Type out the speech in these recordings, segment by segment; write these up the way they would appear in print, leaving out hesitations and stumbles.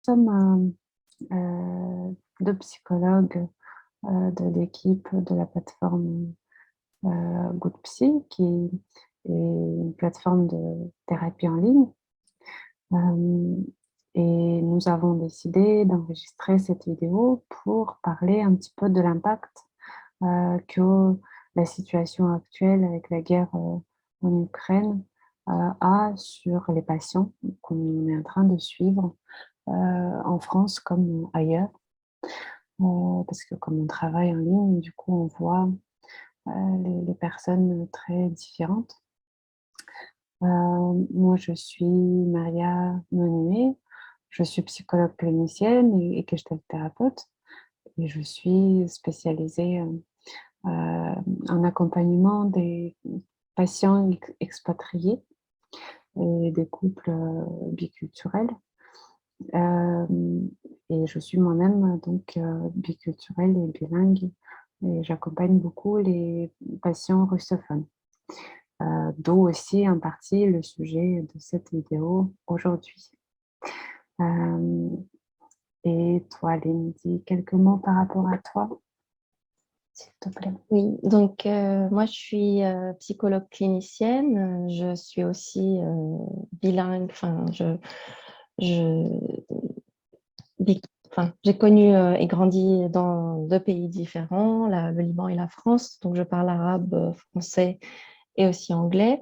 sommes deux psychologues de l'équipe de la plateforme Good Psy, qui est une plateforme de thérapie en ligne. Euh, et nous avons décidé d'enregistrer cette vidéo pour parler un petit peu de l'impact que la situation actuelle avec la guerre en Ukraine a sur les patients qu'on est en train de suivre en France comme ailleurs. Parce que comme on travaille en ligne, du coup, on voit les personnes très différentes. Moi, je suis Maria Menuet, je suis psychologue clinicienne et gestalt thérapeute, et je suis spécialisée en accompagnement des patients expatriés et des couples biculturels. Euh, et je suis moi-même donc biculturelle et bilingue, et j'accompagne beaucoup les patients russophones, d'où aussi en partie le sujet de cette vidéo aujourd'hui. Euh, et toi, Lindy, quelques mots par rapport à toi, s'il te plaît. Oui, donc moi je suis psychologue clinicienne, je suis aussi bilingue, je, j'ai connu et grandi dans deux pays différents, le Liban et la France, donc je parle arabe, français et aussi anglais.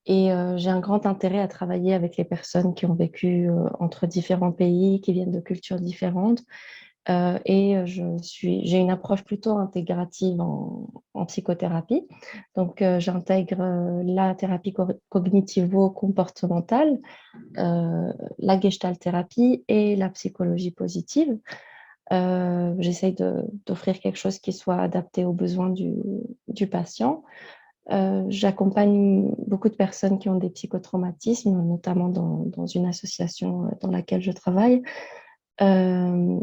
Et j'ai un grand intérêt à travailler avec les personnes qui ont vécu entre différents pays, qui viennent de cultures différentes. J'ai une approche plutôt intégrative en psychothérapie. Donc, j'intègre la thérapie cognitivo-comportementale, la gestalt thérapie et la psychologie positive. J'essaye d'offrir quelque chose qui soit adapté aux besoins du patient. J'accompagne beaucoup de personnes qui ont des psychotraumatismes, notamment dans une association dans laquelle je travaille. Je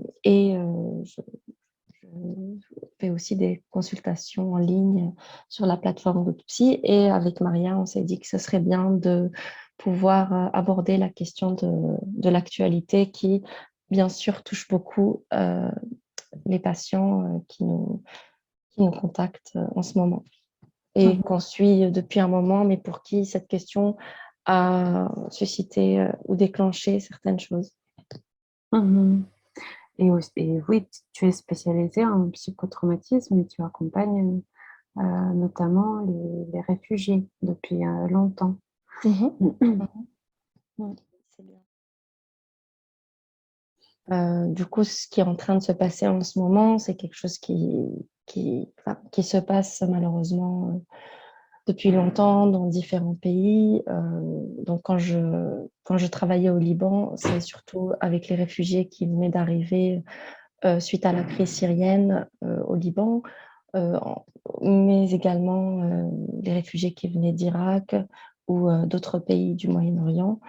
fais aussi des consultations en ligne sur la plateforme GoodPsy. Et avec Maria, on s'est dit que ce serait bien de pouvoir aborder la question de l'actualité qui, bien sûr, touche beaucoup les patients qui nous contactent en ce moment et qu'on suit depuis un moment, mais pour qui cette question a suscité ou déclenché certaines choses. Mhm. Et oui, tu es spécialisée en psychotraumatisme et tu accompagnes notamment les réfugiés depuis longtemps. Mhm. Mhm. C'est bien. Du coup, ce qui est en train de se passer en ce moment, c'est quelque chose qui se passe malheureusement depuis longtemps dans différents pays. Donc, quand je travaillais au Liban, c'est surtout avec les réfugiés qui venaient d'arriver suite à la crise syrienne au Liban, euh, mais également les réfugiés qui venaient d'Irak ou d'autres pays du Moyen-Orient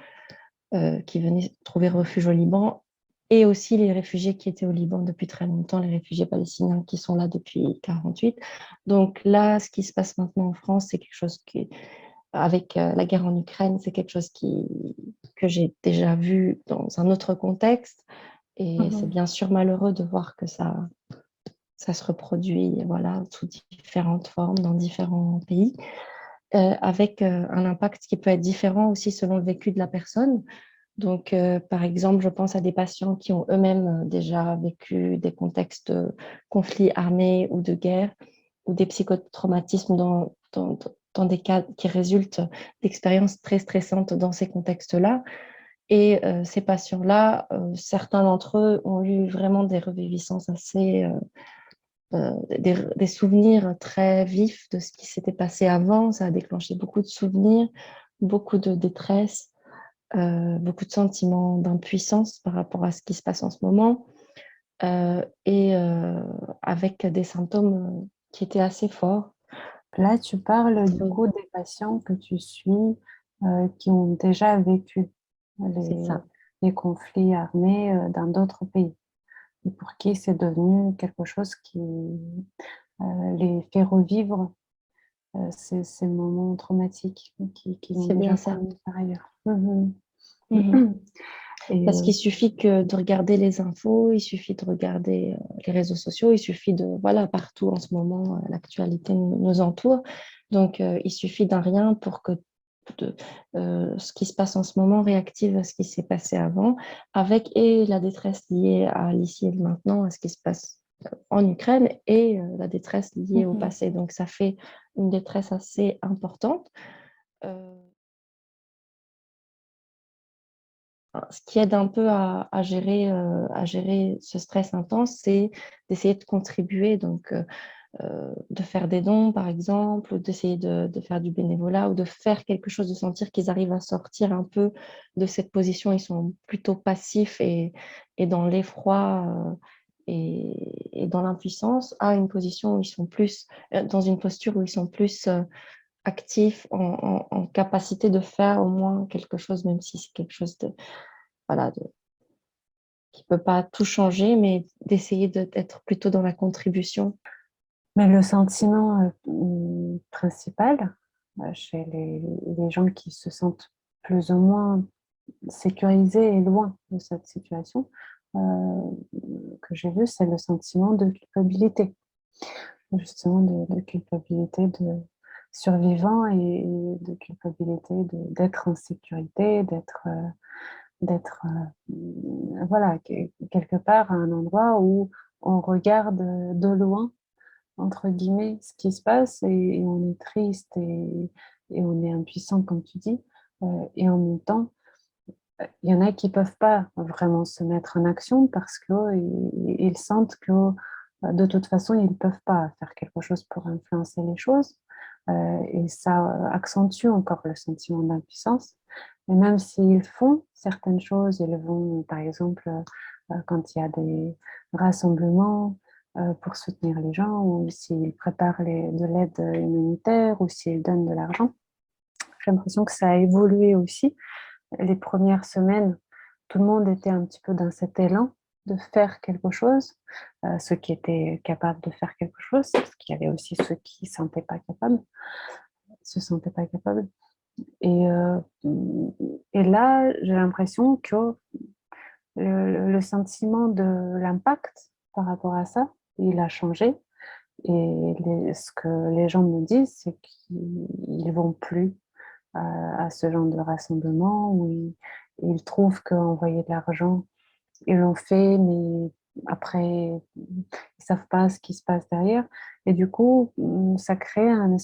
qui venaient trouver refuge au Liban, et aussi les réfugiés qui étaient au Liban depuis très longtemps, les réfugiés palestiniens qui sont là depuis 1948. Donc là, ce qui se passe maintenant en France, c'est quelque chose qui, avec la guerre en Ukraine, c'est quelque chose que j'ai déjà vu dans un autre contexte. Et c'est bien sûr malheureux de voir que ça se reproduit voilà, sous différentes formes dans différents pays, avec un impact qui peut être différent aussi selon le vécu de la personne. Donc, par exemple, je pense à des patients qui ont eux-mêmes déjà vécu des contextes de conflits armés ou de guerre, ou des psychotraumatismes dans des cas qui résultent d'expériences très stressantes dans ces contextes-là. Et ces patients-là, certains d'entre eux ont eu vraiment des reviviscences des souvenirs très vifs de ce qui s'était passé avant. Ça a déclenché beaucoup de souvenirs, beaucoup de détresse, beaucoup de sentiments d'impuissance par rapport à ce qui se passe en ce moment, avec des symptômes qui étaient assez forts. Là, tu parles du coup des patients que tu suis qui ont déjà vécu C'est les, ça. les conflits armés dans d'autres pays et pour qui c'est devenu quelque chose qui les fait revivre ces moments traumatiques qu'ils ont C'est déjà bien ça. connus par ailleurs. Mhm. Mhm. Et Parce qu'il suffit que de regarder les infos, il suffit de regarder les réseaux sociaux, il suffit de, voilà, partout en ce moment, l'actualité nous entoure. Donc, il suffit d'un rien pour que de, ce qui se passe en ce moment réactive à ce qui s'est passé avant, avec et la détresse liée à l'ici et le maintenant, à ce qui se passe en Ukraine, et la détresse liée au mhm, passé. Donc, ça fait une détresse assez importante. Euh, Ce qui aide un peu à gérer ce stress intense, c'est d'essayer de contribuer, donc de faire des dons, par exemple, ou d'essayer de faire du bénévolat ou de faire quelque chose, de sentir qu'ils arrivent à sortir un peu de cette position. Ils sont plutôt passifs et dans l'effroi et dans l'impuissance, à une position où ils sont plus, dans une posture où ils sont plus actifs, en capacité de faire au moins quelque chose, même si c'est quelque chose de, voilà, qui ne peut pas tout changer, mais d'essayer d'être plutôt dans la contribution. mais le sentiment principal chez les gens qui se sentent plus ou moins sécurisés et loin de cette situation que j'ai vu, c'est le sentiment de culpabilité, justement de culpabilité de survivant et de culpabilité d'être en sécurité, d'être voilà, quelque part à un endroit où on regarde de loin, entre guillemets, ce qui se passe et on est triste et on est impuissant, comme tu dis. Et en même temps, il y en a qui ne peuvent pas vraiment se mettre en action parce qu'ils sentent que de toute façon, ils ne peuvent pas faire quelque chose pour influencer les choses. Et ça accentue encore le sentiment d'impuissance. Et même s'ils font certaines choses, ils vont, par exemple, quand il y a des rassemblements pour soutenir les gens, ou s'ils préparent de l'aide humanitaire, ou s'ils donnent de l'argent, j'ai l'impression que ça a évolué aussi les premières semaines, tout le monde était un petit peu dans cet élan de faire quelque chose, ceux qui étaient capables de faire quelque chose, parce qu'il y avait aussi ceux qui ne se sentaient pas capables, se sentaient pas capables. Et, euh, et là, j'ai l'impression que le sentiment de l'impact par rapport à ça, il a changé. Et ce que les gens me disent, c'est qu'ils ne vont plus à ce genre de rassemblement où ils trouvent qu'envoyer de l'argent, ils l'ont fait, mais après, ils ne savent pas ce qui se passe derrière. Et du coup, ça crée un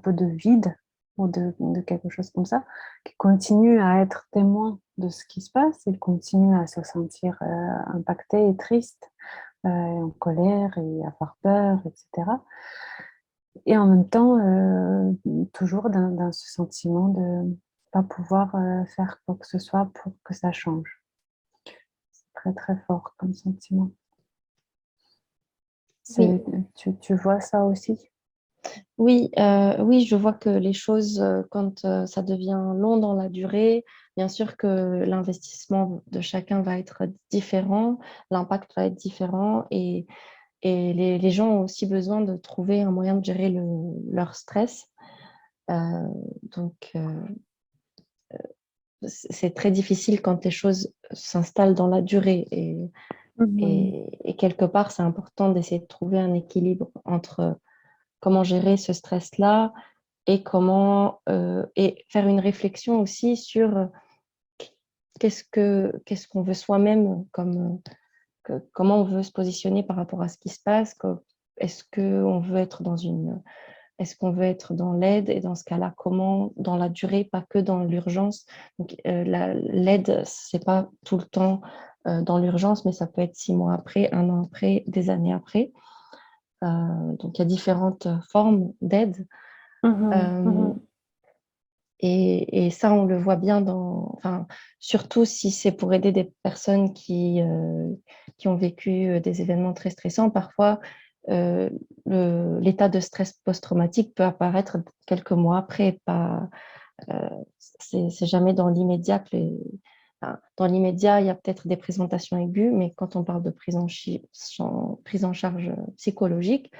peu de vide ou de quelque chose comme ça, qui continue à être témoin de ce qui se passe. Ils continuent à se sentir impactés et tristes, en colère et avoir peur, etc. Et en même temps, toujours dans ce sentiment de ne pas pouvoir faire quoi que ce soit pour que ça change. C'est très, très fort comme sentiment. Oui, Tu vois ça aussi? oui, oui, je vois que les choses, quand ça devient long dans la durée, bien sûr que l'investissement de chacun va être différent, l'impact va être différent et les gens ont aussi besoin de trouver un moyen de gérer leur stress. Euh, donc, c'est très difficile quand les choses s'installent dans la durée Mhm. et quelque part, c'est important d'essayer de trouver un équilibre entre comment gérer ce stress-là et comment et faire une réflexion aussi sur qu'est-ce qu'on veut soi-même comme comment on veut se positionner par rapport à ce qui se passe. Est-ce qu'on veut être dans une est-ce qu'on veut être dans l'aide et dans ce cas-là, comment dans la durée, pas que dans l'urgence. Donc l'aide, c'est pas tout le temps dans l'urgence, mais ça peut être 6 mois après, un an après, des années après. Donc il y a différentes formes d'aide. Mhm. Euh, Mhm. et ça, on le voit bien enfin, surtout si c'est pour aider des personnes qui ont vécu des événements très stressants. Parfois, euh, l'état de stress post-traumatique peut apparaître quelques mois après. Euh, c'est jamais dans l'immédiat enfin, dans l'immédiat, il y a peut-être des présentations aiguës, mais quand on parle de prise en charge psychologique,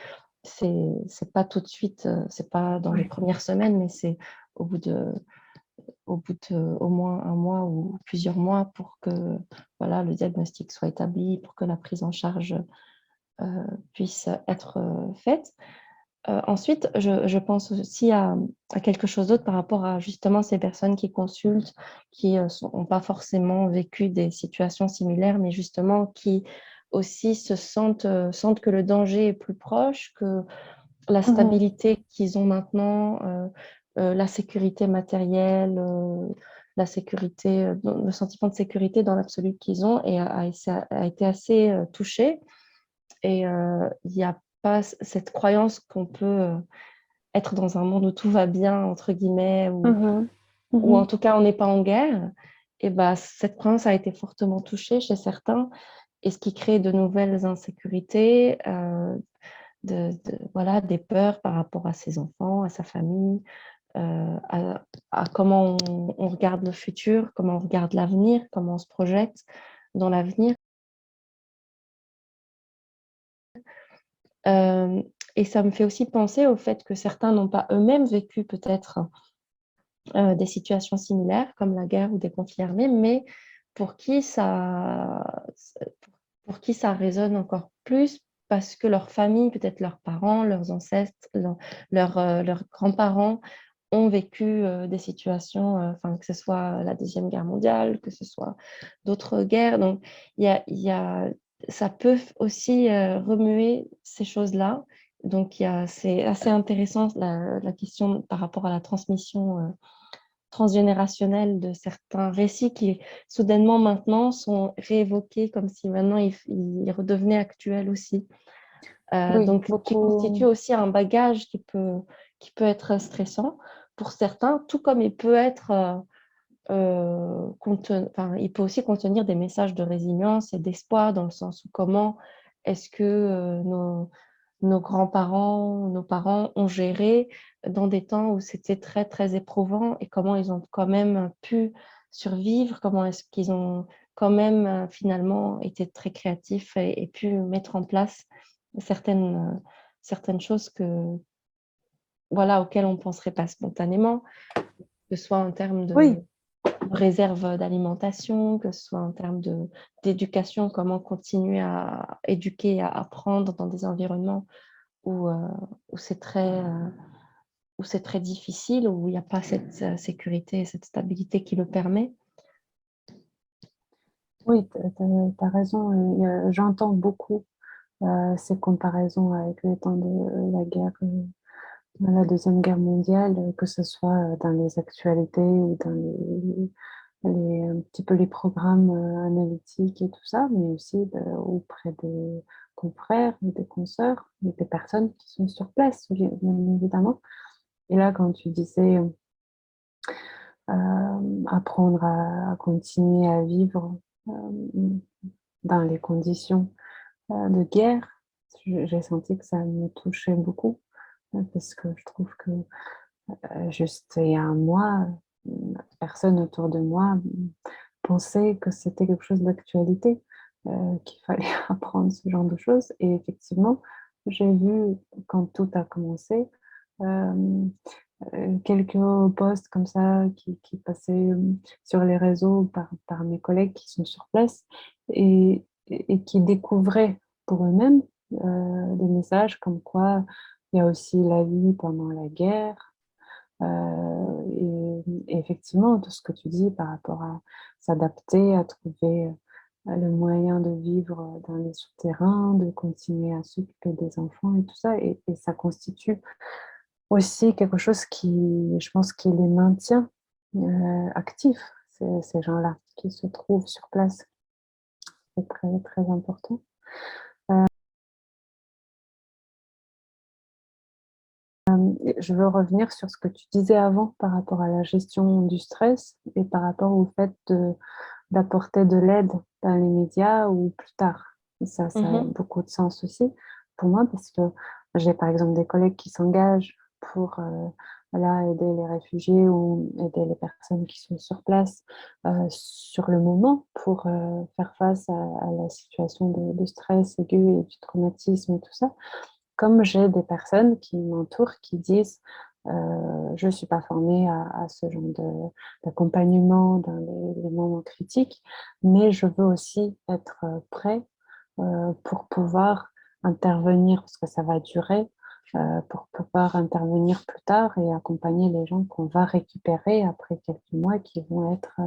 c'est pas tout de suite, c'est pas dans les Ouais. premières semaines, mais c'est au bout de au bout de au moins un mois ou plusieurs mois pour que voilà, le diagnostic soit établi, pour que la prise en charge puisse être faite. Ensuite, je pense aussi à quelque chose d'autre par rapport à justement ces personnes qui consultent, qui n'ont pas forcément vécu des situations similaires, mais justement qui aussi sentent que le danger est plus proche, que la Mhm. stabilité qu'ils ont maintenant, la sécurité matérielle, la sécurité, le sentiment de sécurité dans l'absolu qu'ils ont a été assez touché. Et il n'y a pas cette croyance qu'on peut être dans un monde où tout va bien, entre guillemets, Mhm. ou en Mhm. tout cas on n'est pas en guerre. Et bah, cette croyance a été fortement touchée chez certains, et ce qui crée de nouvelles insécurités, voilà, des peurs par rapport à ses enfants, à sa famille, à comment on regarde le futur, comment on regarde l'avenir, comment on se projette dans l'avenir. Euh, et ça me fait aussi penser au fait que certains n'ont pas eux-mêmes vécu peut-être des situations similaires comme la guerre ou des conflits armés, mais pour qui pour qui ça résonne encore plus parce que leur famille, peut-être leurs parents, leurs ancêtres, leurs grands-parents ont vécu des situations, enfin, que ce soit la Deuxième Guerre mondiale, que ce soit d'autres guerres. Donc, ça peut aussi remuer ces choses-là. Donc, c'est assez intéressant la question par rapport à la transmission transgénérationnelle de certains récits qui, soudainement, maintenant, sont réévoqués comme si maintenant ils redevenaient actuels aussi. Oui, Donc, qui constitue beaucoup. aussi un bagage qui peut être stressant pour certains, tout comme il peut être enfin, il peut aussi contenir des messages de résilience et d'espoir dans le sens où comment est-ce que nos grands-parents, nos parents ont géré dans des temps où c'était très, très éprouvant et comment ils ont quand même pu survivre, comment est-ce qu'ils ont quand même finalement été très créatifs et pu mettre en place certaines choses voilà, auxquelles on ne penserait pas spontanément, que ce soit en termes Oui, de réserve d'alimentation, que ce soit en termes d'éducation, comment continuer à éduquer, à apprendre dans des environnements où, où où c'est très difficile, où il n'y a pas cette sécurité, cette stabilité qui le permet. oui, tu as raison. Et, j'entends beaucoup ces comparaisons avec les temps de la guerre, la Deuxième Guerre mondiale, que ce soit dans les actualités ou dans un petit peu les programmes analytiques et tout ça, mais aussi auprès des confrères et des consoeurs et des personnes qui sont sur place, bien évidemment. Et là, quand tu disais apprendre à continuer à vivre dans les conditions de guerre, j'ai senti que ça me touchait beaucoup parce que je trouve que juste il y a un mois, personne autour de moi pensait que c'était quelque chose d'actualité, qu'il fallait apprendre ce genre de choses. Et effectivement, j'ai vu quand tout a commencé, euh, quelques posts comme ça qui passaient sur les réseaux par mes collègues qui sont sur place et qui découvraient pour eux-mêmes des messages comme quoi il y a aussi la vie pendant la guerre. Et effectivement, tout ce que tu dis par rapport à s'adapter, à trouver le moyen de vivre dans les souterrains, de continuer à s'occuper des enfants et tout ça, et ça constitue aussi quelque chose qui, je pense, qui les maintient actifs, ces gens-là qui se trouvent sur place. C'est très, très important. Je veux revenir sur ce que tu disais avant par rapport à la gestion du stress et par rapport au fait d'apporter de l'aide dans les médias ou plus tard. Et ça a Mhm, beaucoup de sens aussi pour moi parce que j'ai par exemple des collègues qui s'engagent pour voilà, aider les réfugiés ou aider les personnes qui sont sur place sur le moment pour faire face à la situation de stress aigu et du traumatisme et tout ça. Comme j'ai des personnes qui m'entourent qui disent Je ne suis pas formée à ce genre d'accompagnement dans les moments critiques, mais je veux aussi être prêt pour pouvoir intervenir, parce que ça va durer, pour pouvoir intervenir plus tard et accompagner les gens qu'on va récupérer après quelques mois qui vont être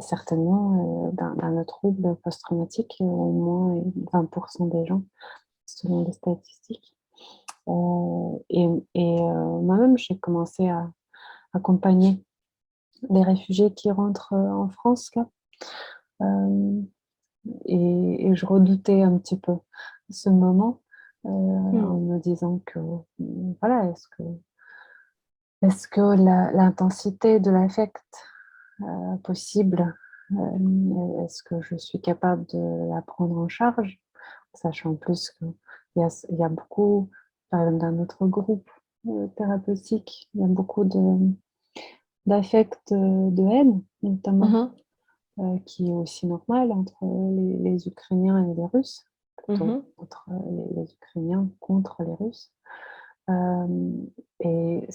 certainement dans le trouble post-traumatique, au moins 20% des gens, selon les statistiques. Et, moi-même, j'ai commencé à accompagner les réfugiés qui rentrent en France, là. Euh, et je redoutais un petit peu ce moment en Mm. me disant que, voilà, est-ce que l'intensité de l'affect possible, est-ce que je suis capable de la prendre en charge, sachant en plus qu'il y a beaucoup, par exemple, dans notre groupe thérapeutique, il y a beaucoup d'affect, de haine, notamment, Mhm. qui est aussi normal entre les Ukrainiens et les Russes, plutôt Mhm. entre les Ukrainiens contre les Russes. Euh, et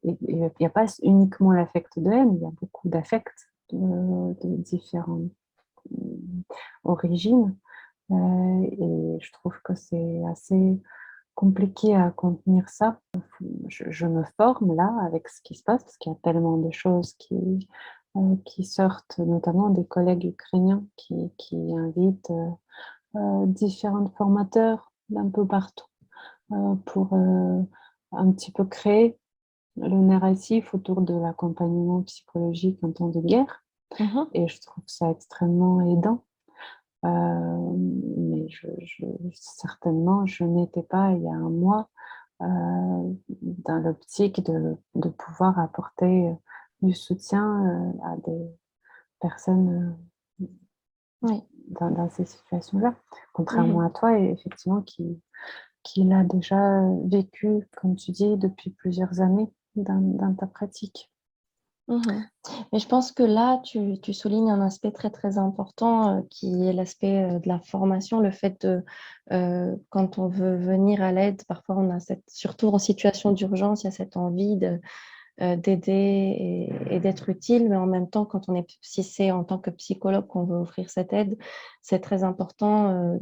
il n'y a pas uniquement l'affect de haine, il y a beaucoup d'affects de différentes origines. Et je trouve que c'est assez compliqué à contenir ça. Je me forme là avec ce qui se passe, parce qu'il y a tellement de choses qui sortent, notamment des collègues ukrainiens qui invitent différents formateurs d'un peu partout pour un petit peu créer le narratif autour de l'accompagnement psychologique en temps de guerre. Mhm. Et je trouve ça extrêmement aidant. Mais certainement, je n'étais pas il y a un mois dans l'optique de pouvoir apporter du soutien à des personnes Oui. dans ces situations-là. Contrairement Mhm. à toi, et effectivement, qui l'a déjà vécu, comme tu dis, depuis plusieurs années dans ta pratique. Mhm. Mais je pense que là, tu soulignes un aspect très, très important qui est l'aspect de la formation, le fait de, quand on veut venir à l'aide, parfois on a cette, surtout en situation d'urgence, il y a cette envie d'aider et d'être utile, mais en même temps, quand on est, si c'est en tant que psychologue qu'on veut offrir cette aide, c'est très important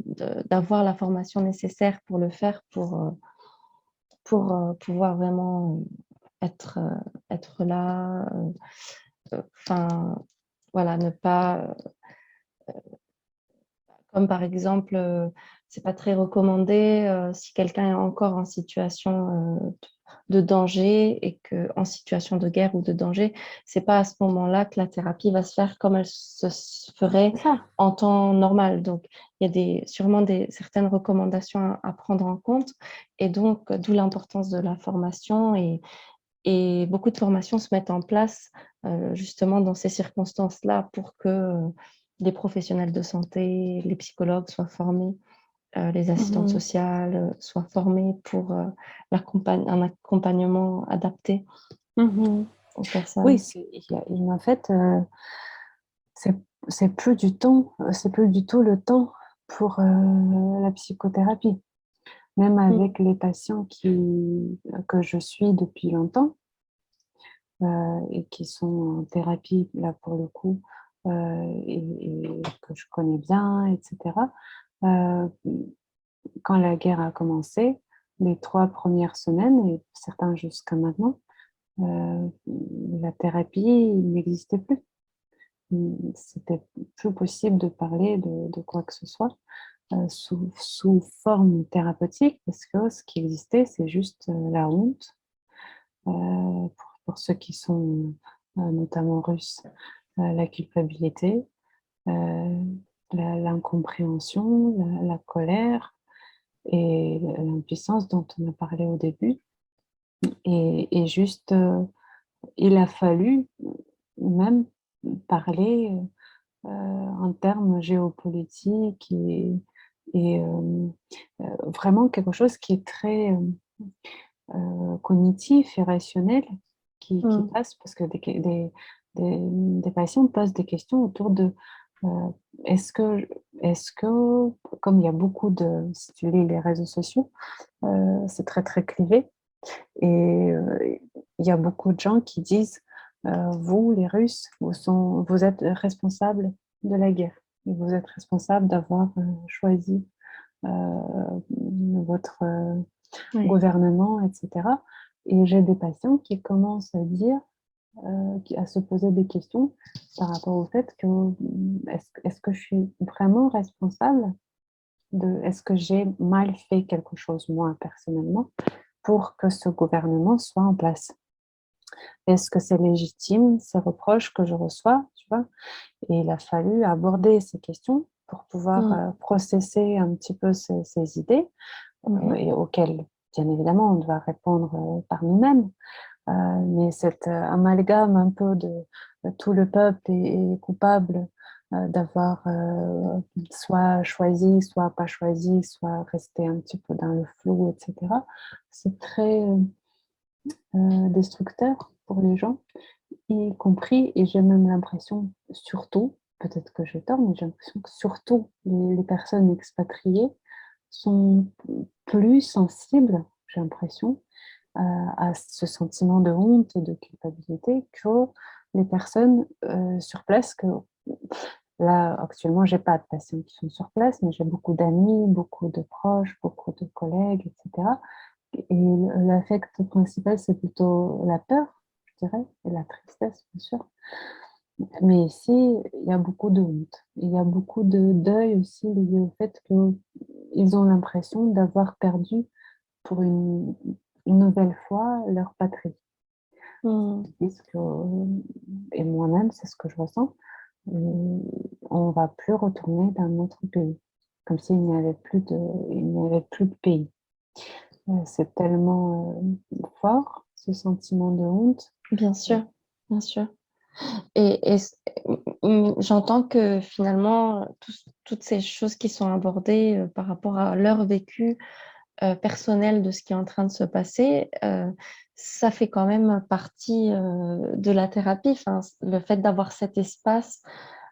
d'avoir la formation nécessaire pour le faire, pour pouvoir vraiment être là. Enfin, voilà, ne pas, comme par exemple, c'est pas très recommandé si quelqu'un est encore en situation de danger et que en situation de guerre ou de danger, c'est pas à ce moment-là que la thérapie va se faire comme elle se ferait C'est ça. en temps normal. Donc, il y a sûrement certaines recommandations à prendre en compte et donc d'où l'importance de la formation et beaucoup de formations se mettent en place justement dans ces circonstances-là pour que les professionnels de santé, les psychologues soient formés, les assistantes Mhm. sociales soient formés pour un accompagnement adapté Mhm. aux Oui, personnes. en fait, c'est c'est plus du temps, c'est plus du tout le temps pour la psychothérapie. Même Mm. avec les patients que je suis depuis longtemps et qui sont en thérapie, là pour le coup, et que je connais bien, etc. euh, Quand la guerre a commencé, les 3 premières semaines, et certains jusqu'à maintenant, la thérapie n'existait plus. C'était plus possible de parler de quoi que ce soit sous forme thérapeutique, parce que ce qui existait, c'est juste la honte, pour ceux qui sont notamment russes, la culpabilité, euh, l'incompréhension, la colère et l'impuissance dont on a parlé au début. Et juste, il a fallu même parler en termes géopolitiques et vraiment quelque chose qui est très cognitif et rationnel qui Mm. passe parce que des patients posent des questions autour de euh, est-ce que, est-ce que, comme il y a beaucoup de, si tu lis les réseaux sociaux, c'est très très clivé. Et il y a beaucoup de gens qui disent, vous, les Russes, vous êtes responsables de la guerre. Et vous êtes responsables d'avoir choisi votre Oui. gouvernement, etc. Et j'ai des patients qui commencent à dire, à se poser des questions par rapport au fait que est-ce que je suis vraiment responsable est-ce que j'ai mal fait quelque chose, moi, personnellement, pour que ce gouvernement soit en place? Est-ce que c'est légitime, ces reproches que je reçois, tu vois? Et il a fallu aborder ces questions pour pouvoir Mm. processer un petit peu ces idées Mhm. et auxquelles, bien évidemment, on doit répondre par nous-mêmes. Mais cet amalgame un peu de tout le peuple est coupable d'avoir soit choisi, soit pas choisi, soit resté un petit peu dans le flou, etc. C'est très destructeur pour les gens, y compris, et j'ai même l'impression, surtout, peut-être que j'ai tort, mais j'ai l'impression que surtout les personnes expatriées sont plus sensibles, j'ai l'impression, à ce sentiment de honte et de culpabilité que les personnes sur place. Que là, actuellement, j'ai pas de patients qui sont sur place, mais j'ai beaucoup d'amis, beaucoup de proches, beaucoup de collègues, etc. Et l'affect principal, c'est plutôt la peur, je dirais, et la tristesse, bien sûr. Mais ici, il y a beaucoup de honte. Il y a beaucoup de deuil aussi lié au fait qu'ils ont l'impression d'avoir perdu pour une nouvelle fois leur patrie. Mm. Ils disent que, et moi-même, c'est ce que je ressens, on ne va plus retourner dans notre pays, comme s'il n'y avait il n'y avait plus de pays. C'est tellement fort, ce sentiment de honte. Bien sûr, bien sûr. J'entends que finalement, toutes ces choses qui sont abordées par rapport à leur vécu personnel de ce qui est en train de se passer, ça fait quand même partie de la thérapie. Enfin, le fait d'avoir cet espace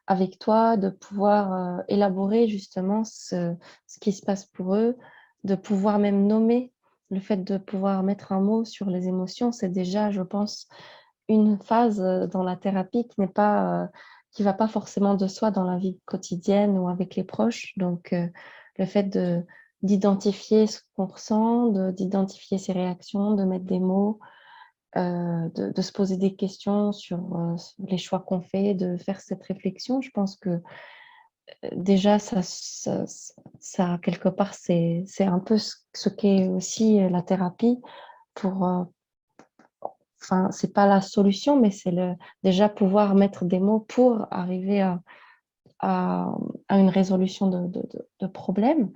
avec toi, de pouvoir élaborer justement ce qui se passe pour eux, de pouvoir même nommer, le fait de pouvoir mettre un mot sur les émotions, c'est déjà, je pense, une phase dans la thérapie qui va pas forcément de soi dans la vie quotidienne ou avec les proches. Donc, le fait d'identifier ce qu'on ressent, d'identifier ses réactions, de mettre des mots, de se poser des questions sur les choix qu'on fait, de faire cette réflexion. Je pense que déjà, ça, quelque part, c'est un peu ce qu'est aussi la thérapie pour, enfin, c'est pas la solution, mais c'est déjà pouvoir mettre des mots pour arriver à, à une résolution de problèmes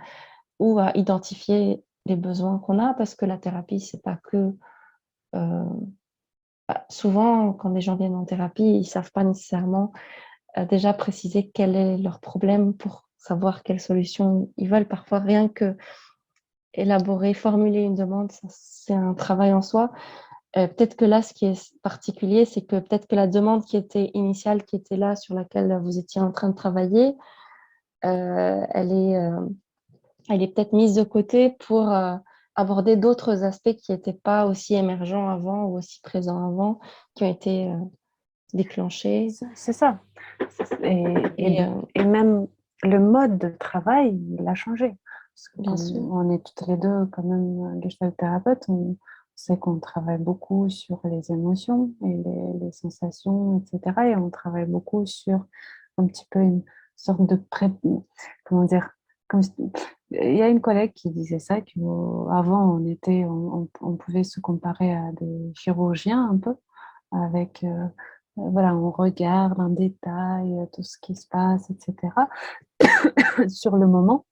ou à identifier les besoins qu'on a, parce que la thérapie, c'est pas que euh, souvent, quand les gens viennent en thérapie, ils savent pas nécessairement déjà préciser quel est leur problème pour savoir quelle solution ils veulent. Parfois, rien que élaborer, formuler une demande, c'est un travail en soi. Peut-être que là, ce qui est particulier, c'est que peut-être que la demande qui était initiale, qui était là, sur laquelle vous étiez en train de travailler, euh, elle est, euh, elle est peut-être mise de côté pour aborder d'autres aspects qui n'étaient pas aussi émergents avant ou aussi présents avant, qui ont été déclenchés. C'est ça. Et, et, Et et même le mode de travail, il a changé. Parce que bien comme sûr. on est toutes les deux quand même gestalt thérapeutes, on sait qu'on travaille beaucoup sur les émotions et les sensations, etc. Et on travaille beaucoup sur un petit peu une sorte de comment dire, comme, il y a une collègue qui disait ça, qu'avant on pouvait se comparer à des chirurgiens un peu, avec voilà, on regarde en détail tout ce qui se passe, etc. sur le moment.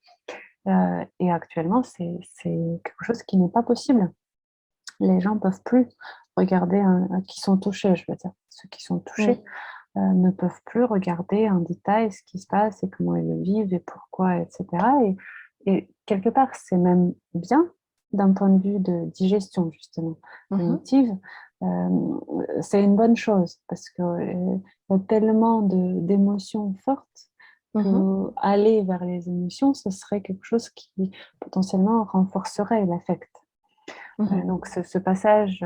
Et actuellement, c'est quelque chose qui n'est pas possible. Les gens ne peuvent plus regarder, qui sont touchés, je veux dire. Ceux qui sont touchés Oui. ne peuvent plus regarder en détail ce qui se passe et comment ils le vivent et pourquoi, etc. Et quelque part, c'est même bien d'un point de vue de digestion, justement, Mhm. cognitive. C'est une bonne chose parce que y a tellement d'émotions fortes Mhm. que aller vers les émotions, ce serait quelque chose qui potentiellement renforcerait l'affect. Mhm. Donc ce passage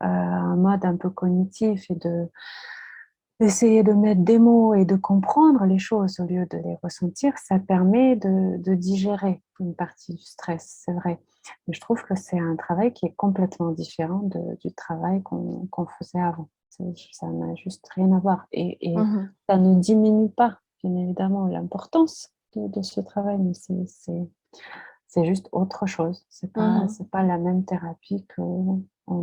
à un mode un peu cognitif et d'essayer de mettre des mots et de comprendre les choses au lieu de les ressentir, ça permet de digérer une partie du stress, c'est vrai. Mais je trouve que c'est un travail qui est complètement différent du travail qu'on faisait avant. Ça n'a juste rien à voir. Et Mhm. ça ne diminue pas, bien évidemment, l'importance de ce travail, mais c'est juste autre chose. Mhm. C'est pas la même thérapie qu'on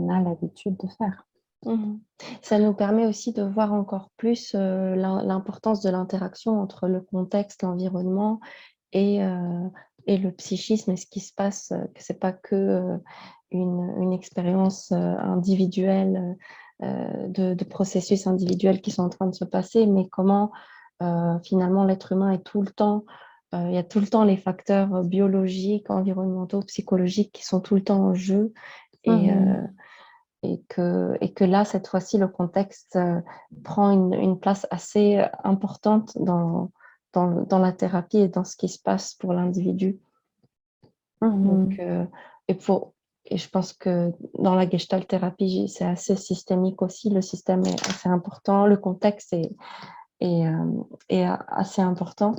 a l'habitude de faire. Mhm. Ça nous permet aussi de voir encore plus l'importance de l'interaction entre le contexte, l'environnement et le psychisme et ce qui se passe, que c'est pas que une expérience individuelle, de processus individuels qui sont en train de se passer, mais comment finalement l'être humain est tout le temps, il y a tout le temps les facteurs biologiques, environnementaux, psychologiques qui sont tout le temps en jeu et, Mhm. et que là, cette fois-ci, le contexte prend une place assez importante dans la thérapie et dans ce qui se passe pour l'individu. Donc, Mhm. et, pour, et je pense que dans la gestalt thérapie, c'est assez systémique aussi. Le système est assez important, le contexte est, est assez important.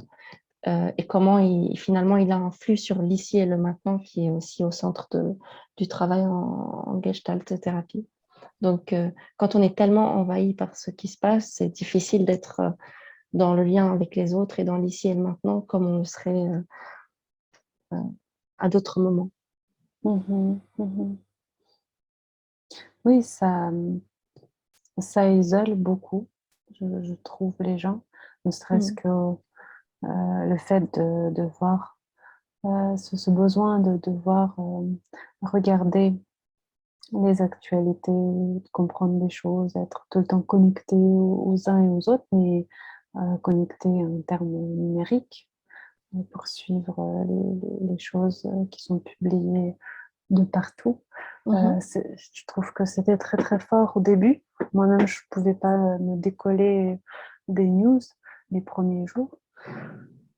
Et comment finalement il a un flux sur l'ici et le maintenant qui est aussi au centre du travail en gestalt thérapie. Donc, quand on est tellement envahi par ce qui se passe, c'est difficile d'être dans le lien avec les autres et dans l'ici et le maintenant comme on le serait à d'autres moments. Mhm. Mhm. Oui, ça isole beaucoup, je trouve, les gens, ne serait-ce Mm. que le fait de voir ce besoin de devoir regarder les actualités, de comprendre les choses, être tout le temps connecté aux uns et aux autres, mais connecté en termes numériques pour suivre les choses qui sont publiées de partout. Mhm. Je trouve que c'était très très fort au début. Moi-même, je ne pouvais pas me décoller des news les premiers jours.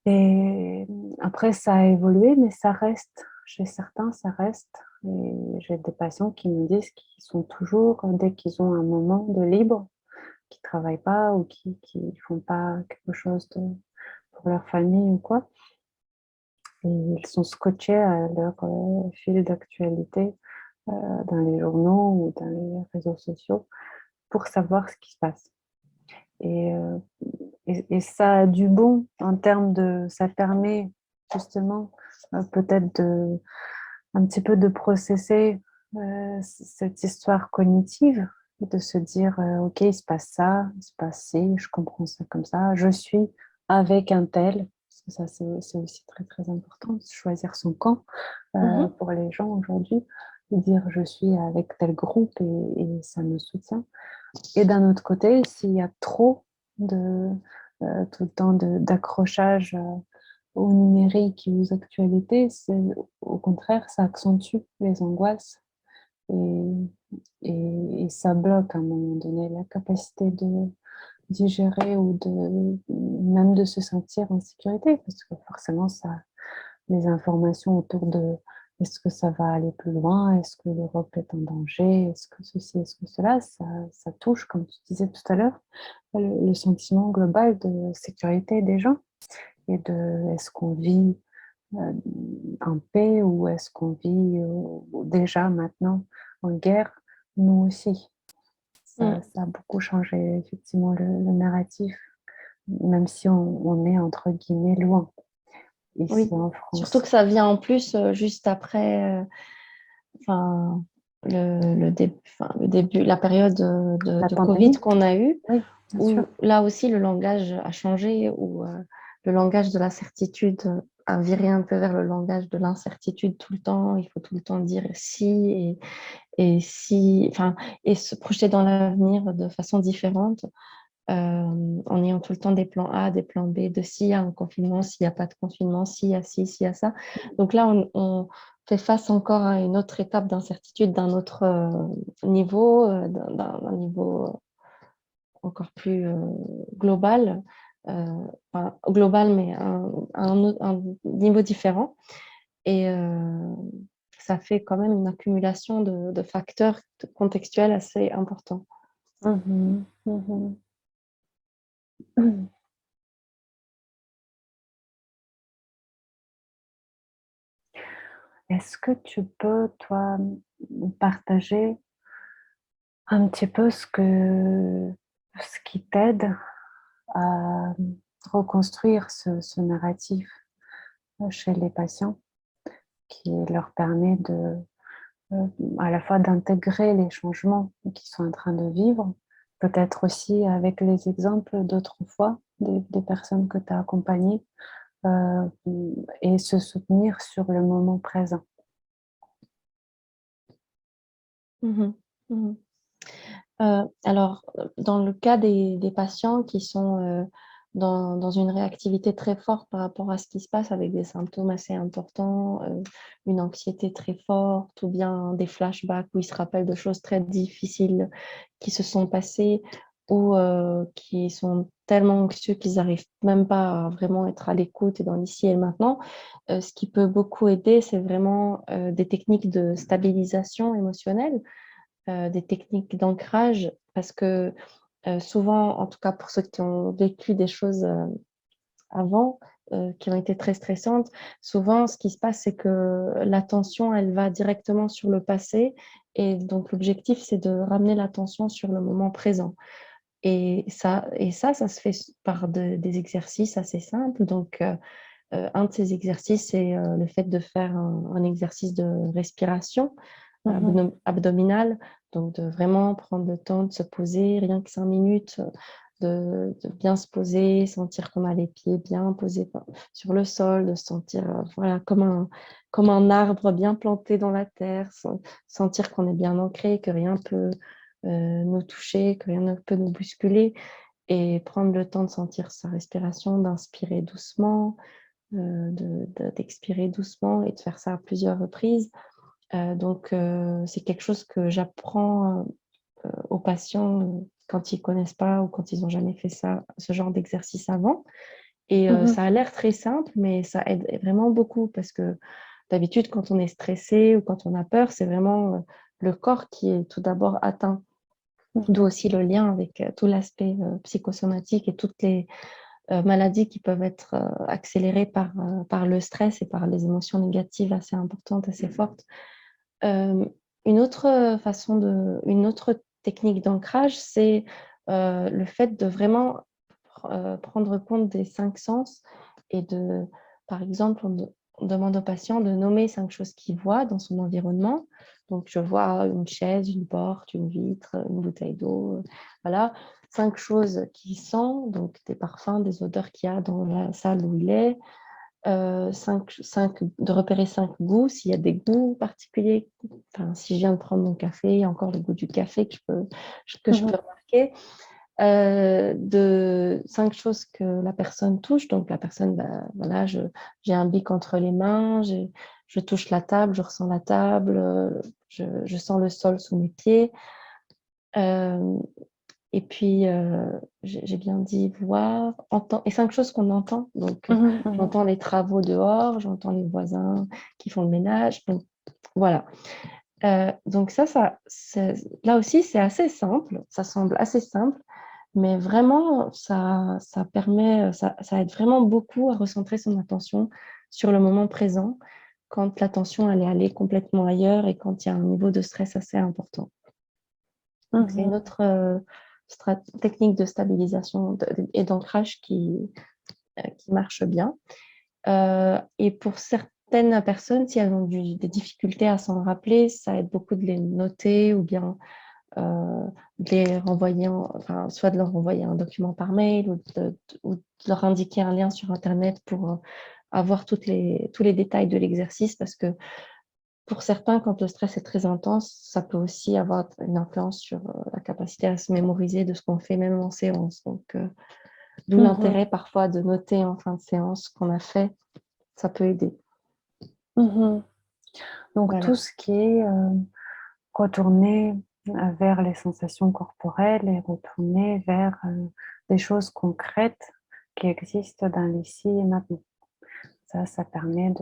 Et après, ça a évolué, mais ça reste. Chez certains, ça reste. Et j'ai des patients qui me disent qu'ils sont toujours, dès qu'ils ont un moment de libre, qui ne travaillent pas ou qui ne font pas quelque chose pour leur famille ou quoi, et ils sont scotchés à leur fil d'actualité dans les journaux ou dans les réseaux sociaux pour savoir ce qui se passe. Et, euh, et ça a du bon en termes de, ça permet justement peut-être un petit peu de processer cette histoire cognitive, de se dire, ok, il se passe ça, il se passe ci, je comprends ça comme ça, je suis avec un tel, parce que ça c'est aussi très très important, choisir son camp Mhm. pour les gens aujourd'hui, de dire je suis avec tel groupe et ça me soutient. Et d'un autre côté, s'il y a trop de tout le temps d'accrochage au numérique et aux actualités, au contraire, ça accentue les angoisses et, et ça bloque à un moment donné la capacité de digérer ou même de se sentir en sécurité parce que forcément, les informations autour de est-ce que ça va aller plus loin, est-ce que l'Europe est en danger, est-ce que ceci, est-ce que cela, ça touche, comme tu disais tout à l'heure, le sentiment global de sécurité des gens et de est-ce qu'on vit euh, en paix ou est-ce qu'on vit déjà maintenant en guerre, nous aussi. Mm. Ça a beaucoup changé effectivement le narratif, même si on est entre guillemets loin ici Oui, en surtout France. que ça vient en plus juste après enfin, le début, la période La de Covid pandémie, qu'on a eue, oui, bien sûr. où là aussi le langage a changé, où le langage de la certitude a viré un peu vers le langage de l'incertitude tout le temps. Il faut tout le temps dire si et si, enfin, et se projeter dans l'avenir de façon différente, en ayant tout le temps des plans A, des plans B, de s'il y a un confinement, s'il n'y a pas de confinement, s'il y a ci, s'il y a ça. Donc là, on fait face encore à une autre étape d'incertitude d'un autre niveau, d'un niveau encore plus global, enfin, global, mais un niveau différent. Et ça fait quand même une accumulation de facteurs contextuels assez importants. Mhm, mhm. Est-ce que tu peux, toi, partager un petit peu ce qui t'aide à reconstruire ce narratif chez les patients qui leur permet euh, à la fois d'intégrer les changements qu'ils sont en train de vivre, peut-être aussi avec les exemples d'autres fois des personnes que tu as accompagnées, euh, et se soutenir sur le moment présent. Mhm. Mhm. Alors, dans le cas des patients qui sont dans une réactivité très forte par rapport à ce qui se passe avec des symptômes assez importants, une anxiété très forte ou bien des flashbacks où ils se rappellent de choses très difficiles qui se sont passées ou qui sont tellement anxieux qu'ils n'arrivent même pas à vraiment être à l'écoute et dans l'ici et le maintenant, ce qui peut beaucoup aider, c'est vraiment des techniques de stabilisation émotionnelle, des techniques d'ancrage, parce que souvent, en tout cas pour ceux qui ont vécu des choses avant, qui ont été très stressantes, souvent ce qui se passe, c'est que l'attention, elle va directement sur le passé, et donc l'objectif, c'est de ramener l'attention sur le moment présent. Ça se fait par des exercices assez simples. Donc, un de ces exercices, c'est le fait de faire un exercice de respiration Mhm, abdominale, donc de vraiment prendre le temps de se poser, rien que 5 minutes, de bien se poser, sentir qu'on a les pieds bien posés sur le sol, de se sentir voilà, comme un arbre bien planté dans la terre, sentir qu'on est bien ancré, que rien peut nous toucher, que rien ne peut nous bousculer, et prendre le temps de sentir sa respiration, d'inspirer doucement, d'expirer doucement et de faire ça à plusieurs reprises. Donc, c'est quelque chose que j'apprends aux patients quand ils ne connaissent pas ou quand ils n'ont jamais fait ça, ce genre d'exercice avant. Et mhm, ça a l'air très simple, mais ça aide vraiment beaucoup parce que d'habitude, quand on est stressé ou quand on a peur, c'est vraiment le corps qui est tout d'abord atteint. D'où mhm, aussi le lien avec tout l'aspect psychosomatique et toutes les maladies qui peuvent être accélérées par le stress et par les émotions négatives assez importantes, assez fortes. Euh, une autre technique d'ancrage, c'est le fait de vraiment prendre compte des 5 sens et par exemple, on demande au patient de nommer 5 choses qu'il voit dans son environnement. Donc, je vois une chaise, une porte, une vitre, une bouteille d'eau, voilà. 5 choses qu'il sent, donc des parfums, des odeurs qu'il y a dans la salle où il est, de repérer 5 goûts, s'il y a des goûts particuliers. Enfin, si je viens de prendre mon café, il y a encore le goût du café que je mhm, peux remarquer. De 5 choses que la personne touche. Donc, la personne, bah, voilà, j'ai un bic entre les mains, je touche la table, je ressens la table, je sens le sol sous mes pieds. Euh, et puis, j'ai bien dit voir, entendre, et 5 choses qu'on entend. Donc, mhm, mhm, j'entends les travaux dehors, j'entends les voisins qui font le ménage. Donc, voilà. Donc, là aussi, c'est assez simple. Ça semble assez simple, mais vraiment, ça permet, ça aide vraiment beaucoup à recentrer son attention sur le moment présent quand l'attention, elle est allée complètement ailleurs et quand il y a un niveau de stress assez important. Donc, c'est une mhm, autre technique de stabilisation et d'ancrage qui marche bien. Et pour certaines personnes, si elles ont des difficultés à s'en rappeler, ça aide beaucoup de les noter ou bien de les renvoyer, enfin, soit de leur envoyer un document par mail ou de leur indiquer un lien sur Internet pour avoir tous les détails de l'exercice, parce que pour certains, quand le stress est très intense, ça peut aussi avoir une influence sur la capacité à se mémoriser de ce qu'on fait même en séance. Donc, d'où mhm, l'intérêt parfois de noter en fin de séance ce qu'on a fait, ça peut aider. mhm. Donc tout Voilà. ce qui est retourner vers les sensations corporelles et retourner vers des choses concrètes qui existent dans l'ici et maintenant. Ça permet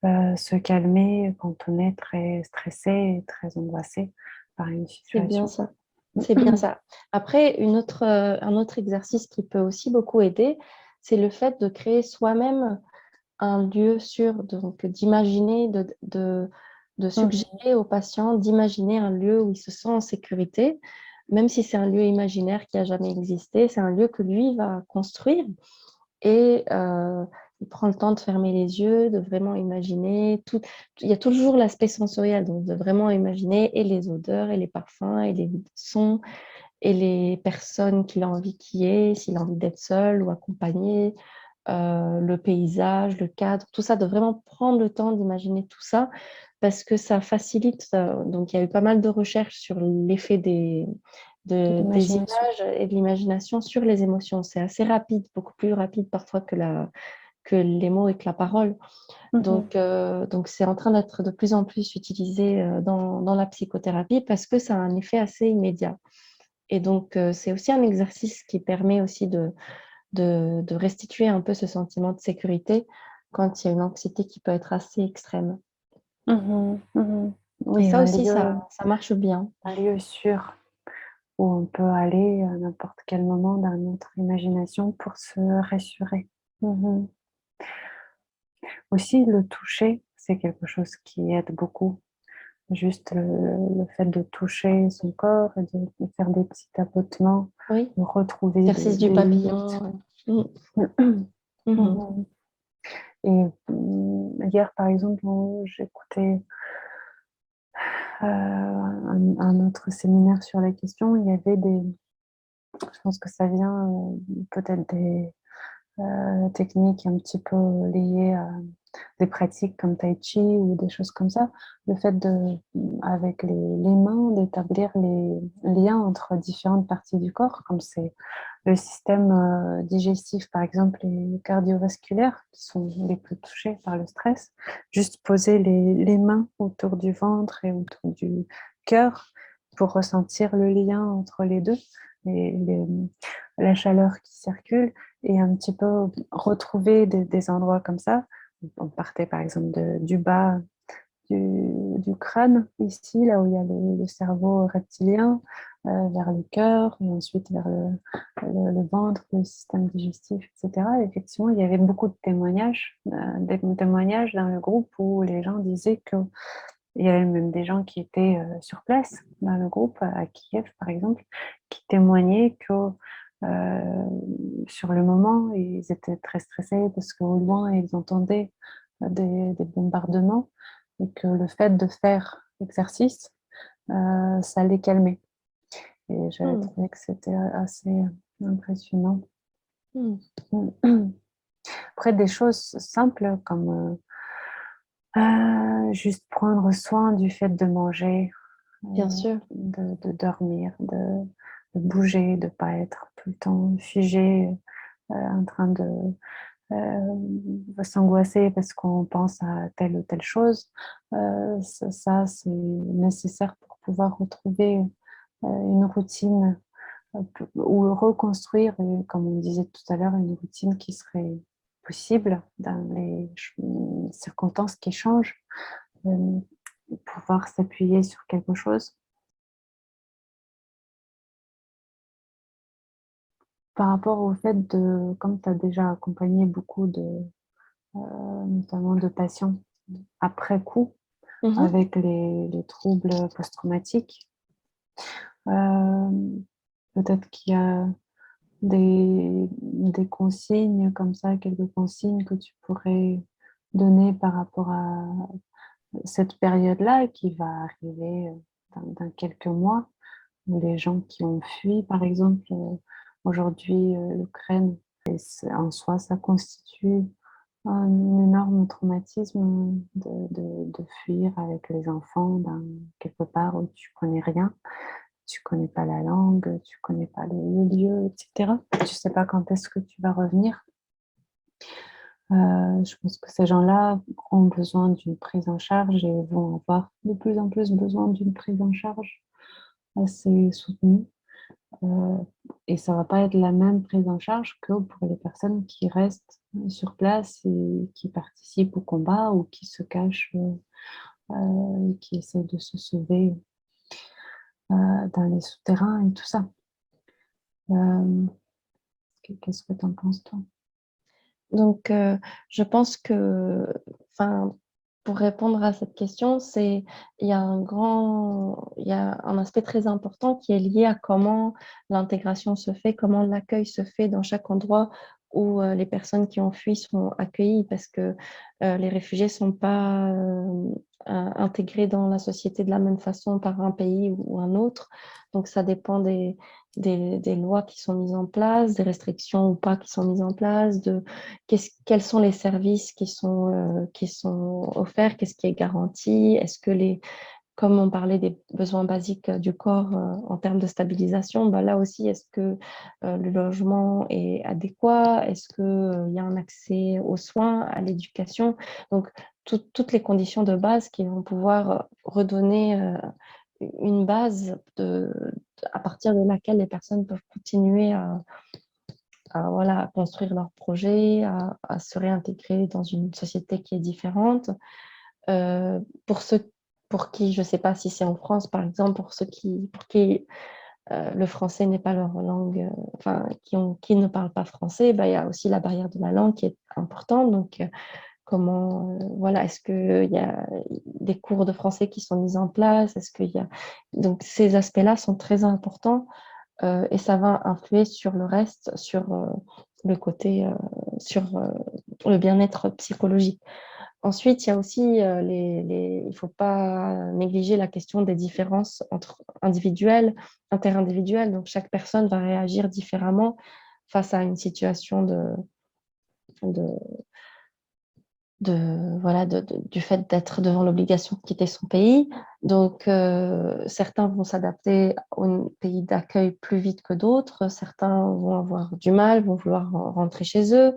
se calmer quand on est très stressé et très angoissé par une C'est bien situation. ça. C'est bien ça. Après, un autre exercice qui peut aussi beaucoup aider, c'est le fait de créer soi-même un lieu sûr, donc d'imaginer, de Mhm. suggérer au patient d'imaginer un lieu où il se sent en sécurité, même si c'est un lieu imaginaire qui n'a jamais existé, c'est un lieu que lui va construire et il prend le temps de fermer les yeux, de vraiment imaginer tout. Il y a toujours l'aspect sensoriel, donc de vraiment imaginer et les odeurs et les parfums et les sons et les personnes qu'il a envie qu'il y ait, s'il a envie d'être seul ou accompagné, le paysage, le cadre, tout ça, de vraiment prendre le temps d'imaginer tout ça parce que ça facilite. Donc, il y a eu pas mal de recherches sur l'effet De des l'imagination. images et de l'imagination sur les émotions. C'est assez rapide, beaucoup plus rapide parfois que les mots et que la parole. Mhm. Donc c'est en train d'être de plus en plus utilisé dans la psychothérapie parce que ça a un effet assez immédiat. Et donc, c'est aussi un exercice qui permet aussi de restituer un peu ce sentiment de sécurité quand il y a une anxiété qui peut être assez extrême. Mhm. Mhm. Et Oui, ça aussi, ça marche bien. un lieu sûr où on peut aller à n'importe quel moment dans notre imagination pour se rassurer. Mhm. Aussi, le toucher, c'est quelque chose qui aide beaucoup. Juste le fait de toucher son corps et de faire des petits tapotements, Oui, de retrouver exercice du des limites. papillon. Mm. Mhm. Mhm. Et hier, par exemple, j'écoutais un autre séminaire sur la question. Il y avait je pense que ça vient peut-être des techniques un petit peu liées à des pratiques comme Tai Chi ou des choses comme ça, le fait avec les mains, d'établir les liens entre différentes parties du corps, comme c'est le système digestif, par exemple, et cardiovasculaire, qui sont les plus touchés par le stress, juste poser les mains autour du ventre et autour du cœur pour ressentir le lien entre les deux, et la chaleur qui circule, et un petit peu retrouver des endroits comme ça. On partait par exemple du bas du crâne, ici, là où il y a le cerveau reptilien, vers le cœur, et ensuite vers le ventre, le système digestif, etc. Et effectivement, il y avait beaucoup de témoignages, des témoignages dans le groupe où les gens disaient que il y avait même des gens qui étaient sur place dans le groupe, à Kiev par exemple, qui témoignaient que sur le moment, ils étaient très stressés parce qu'au loin, ils entendaient des bombardements et que le fait de faire l'exercice, ça les calmait. Et j'avais Mm. trouvé que c'était assez impressionnant. Mm. Après, des choses simples comme juste prendre soin du fait de manger, Bien sûr. de dormir, bouger, de ne pas être tout le temps figé, en train s'angoisser parce qu'on pense à telle ou telle chose. Ça, c'est nécessaire pour pouvoir retrouver une routine ou reconstruire, comme on disait tout à l'heure, une routine qui serait possible dans les circonstances qui changent, euh, pouvoir s'appuyer sur quelque chose. Par rapport au fait de, comme tu as déjà accompagné beaucoup notamment de patients après coup, Mhm. avec les troubles post-traumatiques, euh, peut-être qu'il y a des consignes comme ça, quelques consignes que tu pourrais donner par rapport à cette période-là qui va arriver dans quelques mois, où les gens qui ont fui, par exemple, aujourd'hui, l'Ukraine, en soi, ça constitue un énorme traumatisme de fuir avec les enfants dans quelque part où tu connais rien, tu connais pas la langue, tu connais pas le lieu, etc. Tu sais pas quand est-ce que tu vas revenir. Je pense que ces gens-là ont besoin d'une prise en charge et vont avoir de plus en plus besoin d'une prise en charge assez soutenue. Euh, et ça va pas être la même prise en charge que pour les personnes qui restent sur place et qui participent au combat ou qui se cachent, qui essaient de se sauver dans les souterrains et tout ça. Euh, Qu'est-ce que tu en penses, toi? Donc, je pense que, enfin, pour répondre à cette question, il y a un aspect très important qui est lié à comment l'intégration se fait, comment l'accueil se fait dans chaque endroit où les personnes qui ont fui sont accueillies, parce que les réfugiés ne sont pas intégrés dans la société de la même façon par un pays ou un autre. Donc, ça dépend des lois qui sont mises en place, des restrictions ou pas qui sont mises en place, quels sont les services qui sont offerts, qu'est-ce qui est garanti, est-ce que comme on parlait des besoins basiques du corps en termes de stabilisation, bah là aussi, est-ce que le logement est adéquat, est-ce qu'il y a un accès aux soins, à l'éducation, donc toutes les conditions de base qui vont pouvoir redonner une base à partir de laquelle les personnes peuvent continuer voilà, à construire leur projet, à se réintégrer dans une société qui est différente. Pour ceux pour qui, je ne sais pas si c'est en France, par exemple, pour qui le français n'est pas leur langue, enfin, qui ne parlent pas français, bah, il y a aussi la barrière de la langue qui est importante. Donc, voilà, est-ce qu'il y a des cours de français qui sont mis en place? Est-ce qu'il y a... Donc, ces aspects-là sont très importants et ça va influer sur le reste, sur le côté, sur le bien-être psychologique. Ensuite, il y a aussi il ne faut pas négliger la question des différences entre individuelles, interindividuelles. Donc, chaque personne va réagir différemment face à une situation de, du fait d'être devant l'obligation de quitter son pays. Donc, certains vont s'adapter au pays d'accueil plus vite que d'autres. Certains vont avoir du mal, vont vouloir rentrer chez eux.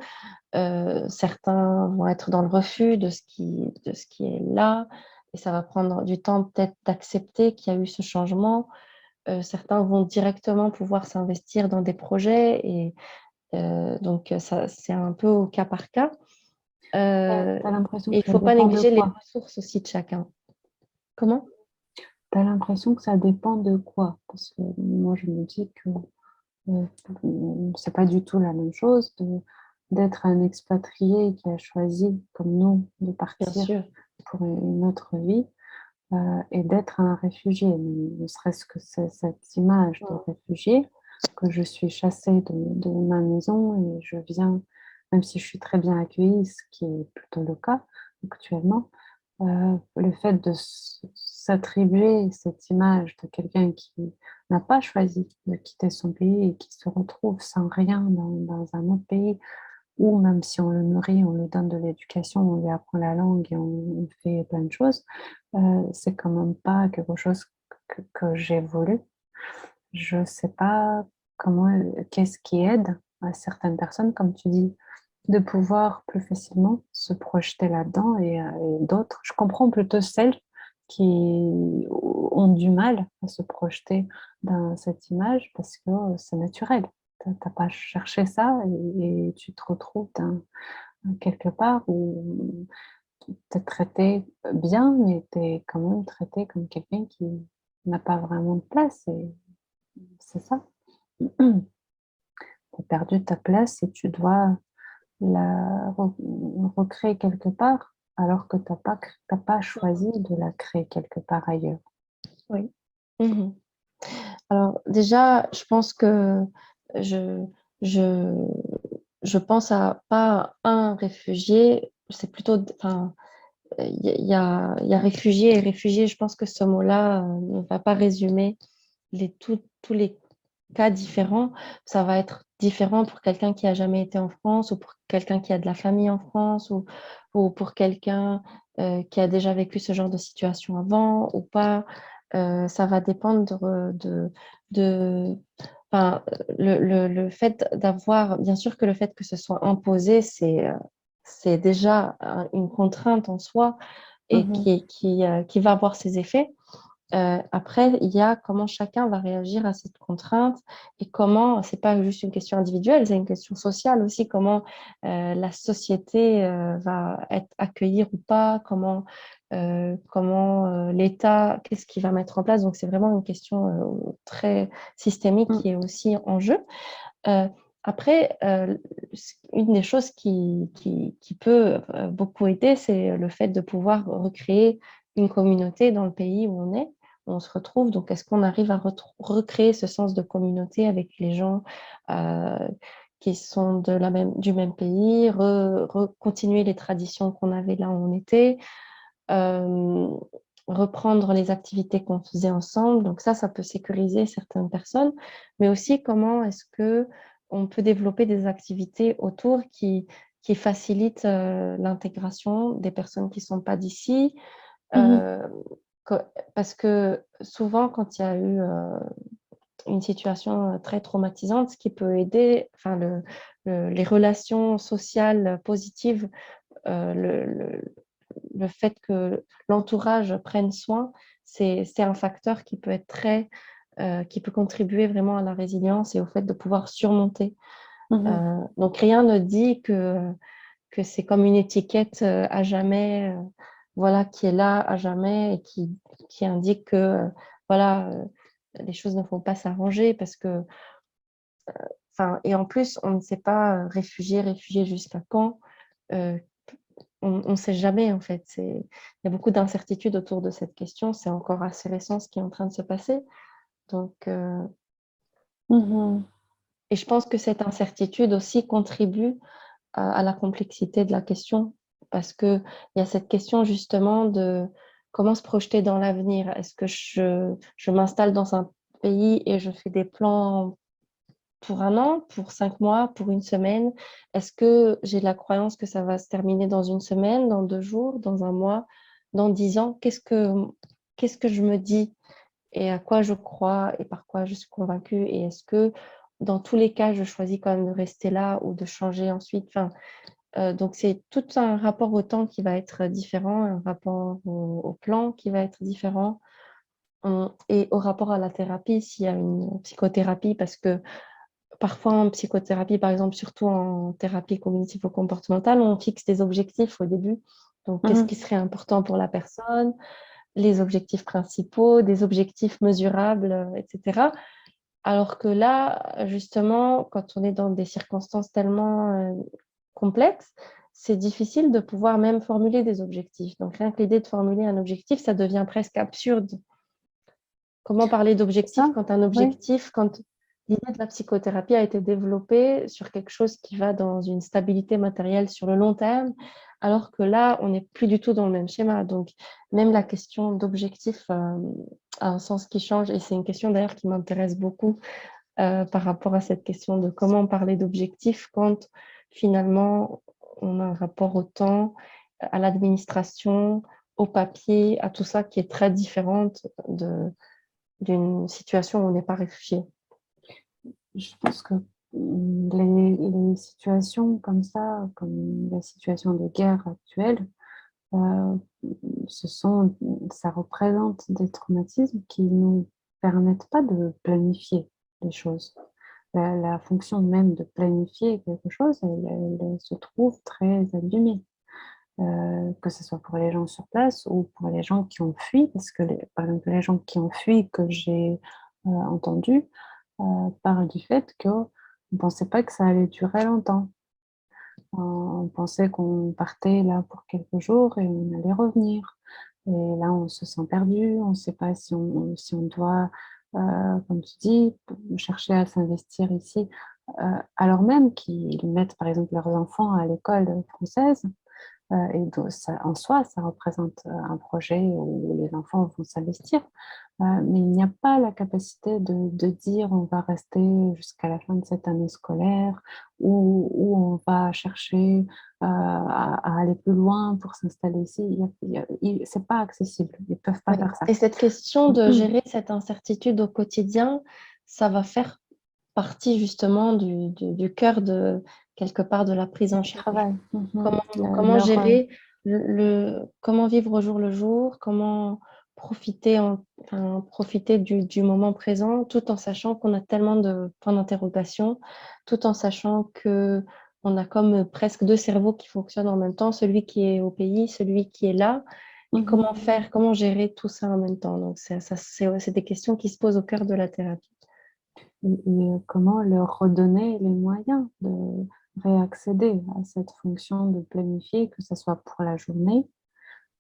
Certains vont être dans le refus de ce qui est là. Et ça va prendre du temps peut-être d'accepter qu'il y a eu ce changement. Certains vont directement pouvoir s'investir dans des projets. Et donc, ça, c'est un peu au cas par cas. Euh, T'as l'impression et il que ne ça faut pas dépend de négliger les quoi? ressources aussi de chacun. Comment? T'as l'impression que ça dépend de quoi? Parce que moi, je me dis que c'est pas du tout la même chose d'être un expatrié qui a choisi, comme nous, de Bien partir sûr, pour une autre vie et d'être un réfugié. Ne serait-ce que cette image de réfugié, que je suis chassée de ma maison et je viens, même si je suis très bien accueillie, ce qui est plutôt le cas actuellement, le fait de s'attribuer cette image de quelqu'un qui n'a pas choisi de quitter son pays et qui se retrouve sans rien dans un autre pays, ou même si on le nourrit, on lui donne de l'éducation, on lui apprend la langue et on fait plein de choses, c'est quand même pas quelque chose que j'ai voulu. Je sais pas qu'est-ce qui aide à certaines personnes, comme tu dis, de pouvoir plus facilement se projeter là-dedans et d'autres. Je comprends plutôt celles qui ont du mal à se projeter dans cette image parce que c'est naturel. T'as pas cherché ça et tu te retrouves quelque part où tu es traité bien, mais tu es quand même traité comme quelqu'un qui n'a pas vraiment de place. Et c'est ça. Tu as perdu ta place et tu dois recréer quelque part, alors que tu n'as pas choisi de la créer quelque part ailleurs. oui. Mhm. Alors déjà, je pense que je, je, je pense à pas un réfugié, c'est plutôt, enfin, il y a réfugié et réfugié. Je pense que ce mot-là ne va pas résumer tous les cas différents. Ça va être différent pour quelqu'un qui a jamais été en France ou pour quelqu'un qui a de la famille en France ou pour quelqu'un qui a déjà vécu ce genre de situation avant ou pas. Ça va dépendre de enfin, le fait d'avoir, bien sûr que le fait que ce soit imposé, c'est déjà une contrainte en soi et Mhm. qui va avoir ses effets. Après, il y a comment chacun va réagir à cette contrainte et comment, c'est pas juste une question individuelle, c'est une question sociale aussi, comment la société va être accueillir ou pas, comment l'État, qu'est-ce qu'il va mettre en place. Donc, c'est vraiment une question très systémique Mm. qui est aussi en jeu. Euh, Après, une des choses qui peut beaucoup aider, c'est le fait de pouvoir recréer une communauté dans le pays où on se retrouve. Donc, est-ce qu'on arrive à recréer ce sens de communauté avec les gens euh, qui sont du même pays, continuer les traditions qu'on avait là où on était, euh, reprendre les activités qu'on faisait ensemble. Donc ça peut sécuriser certaines personnes, mais aussi comment est-ce que on peut développer des activités autour qui facilitent l'intégration des personnes qui ne sont pas d'ici. Mhm. Euh, que- Parce que souvent, quand il y a eu une situation très traumatisante, ce qui peut aider, enfin, les relations sociales positives, euh, le, le- le fait que l'entourage prenne soin, c'est un facteur qui peut être qui peut contribuer vraiment à la résilience et au fait de pouvoir surmonter. Mhm. Donc rien ne dit que c'est comme une étiquette à jamais, voilà, qui est là à jamais et qui indique que, voilà, les choses ne vont pas s'arranger parce que, enfin, et en plus, on ne sait pas réfugié jusqu'à quand. Euh, on ne sait jamais, en fait. Il y a beaucoup d'incertitudes autour de cette question. C'est encore assez récent ce qui est en train de se passer. Donc, Mhm. et je pense que cette incertitude aussi contribue à la complexité de la question parce qu'il y a cette question justement de comment se projeter dans l'avenir. Est-ce que je m'installe dans un pays et je fais des plans pour un an, pour 5 mois, pour une semaine? Est-ce que j'ai la croyance que ça va se terminer dans une semaine, dans 2 jours, dans un mois, dans 10 ans? Qu'est-ce que je me dis et à quoi je crois et par quoi je suis convaincue? Et est-ce que dans tous les cas, je choisis quand même de rester là ou de changer ensuite? Enfin, donc c'est tout un rapport au temps qui va être différent, un rapport au plan qui va être différent. Et au rapport à la thérapie, s'il y a une psychothérapie, parce que parfois, en psychothérapie, par exemple, surtout en thérapie cognitivo-comportementale, on fixe des objectifs au début. Donc, qu'est-ce Mhm. qui serait important pour la personne, les objectifs principaux, des objectifs mesurables, etc. Alors que là, justement, quand on est dans des circonstances tellement complexes, c'est difficile de pouvoir même formuler des objectifs. Donc, rien que l'idée de formuler un objectif, ça devient presque absurde. Comment parler C'est ça? d'objectif quand un Oui. objectif, quand l'idée de la psychothérapie a été développée sur quelque chose qui va dans une stabilité matérielle sur le long terme, alors que là, on n'est plus du tout dans le même schéma. Donc, même la question d'objectif a un sens qui change et c'est une question d'ailleurs qui m'intéresse beaucoup par rapport à cette question de comment parler d'objectif quand finalement on a un rapport au temps, à l'administration, au papier, à tout ça qui est très différente d'une situation où on n'est pas réfugié. Je pense que les situations comme ça, comme la situation de guerre actuelle, euh, ça représente des traumatismes qui nous permettent pas de planifier les choses. La fonction même de planifier quelque chose, elle se trouve très abîmée. Que ce soit pour les gens sur place ou pour les gens qui ont fui, parce que par exemple, les gens qui ont fui que j'ai entendu parlent du fait qu'on ne pensait pas que ça allait durer longtemps. On pensait qu'on partait là pour quelques jours et on allait revenir. Et là, on se sent perdu, on ne sait pas si on doit, comme tu dis, chercher à s'investir ici, alors même qu'ils mettent par exemple leurs enfants à l'école française. Et donc, en soi, ça représente un projet où les enfants vont s'investir. Mais il n'y a pas la capacité de dire on va rester jusqu'à la fin de cette année scolaire ou on va chercher à aller plus loin pour s'installer ici. C'est pas accessible. Ils ne peuvent pas Oui. faire ça. Et cette question de gérer cette incertitude au quotidien, ça va faire partie justement du cœur de quelque part de la prise en Du charge. travail. Comment, Mhm. comment gérer comment vivre au jour le jour, comment profiter du moment présent, tout en sachant qu'on a tellement de points d'interrogation, tout en sachant que on a comme presque deux cerveaux qui fonctionnent en même temps, celui qui est au pays, celui qui est là, et Mhm. comment faire, comment gérer tout ça en même temps. Donc, c'est des questions qui se posent au cœur de la thérapie. Et comment leur redonner les moyens de réaccéder à cette fonction de planifier, que ce soit pour la journée,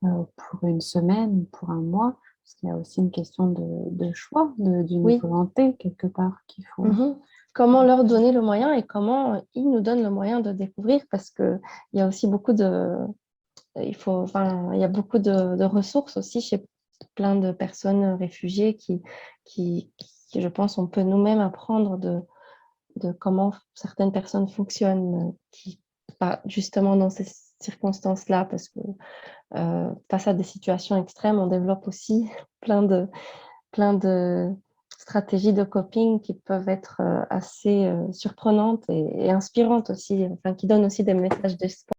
pour une semaine, pour un mois, parce qu'il y a aussi une question de choix, d'une Oui. volonté quelque part qu'il faut. Mhm. Comment leur donner le moyen et comment ils nous donnent le moyen de découvrir parce que il y a aussi beaucoup de, il y a beaucoup de ressources aussi chez plein de personnes réfugiées qui, je pense, on peut nous-mêmes apprendre de comment certaines personnes fonctionnent, qui, pas justement dans ces circonstances-là, parce que face à des situations extrêmes, on développe aussi plein de, plein de stratégies de coping qui peuvent être assez surprenantes et inspirantes aussi, enfin, qui donnent aussi des messages d'espoir.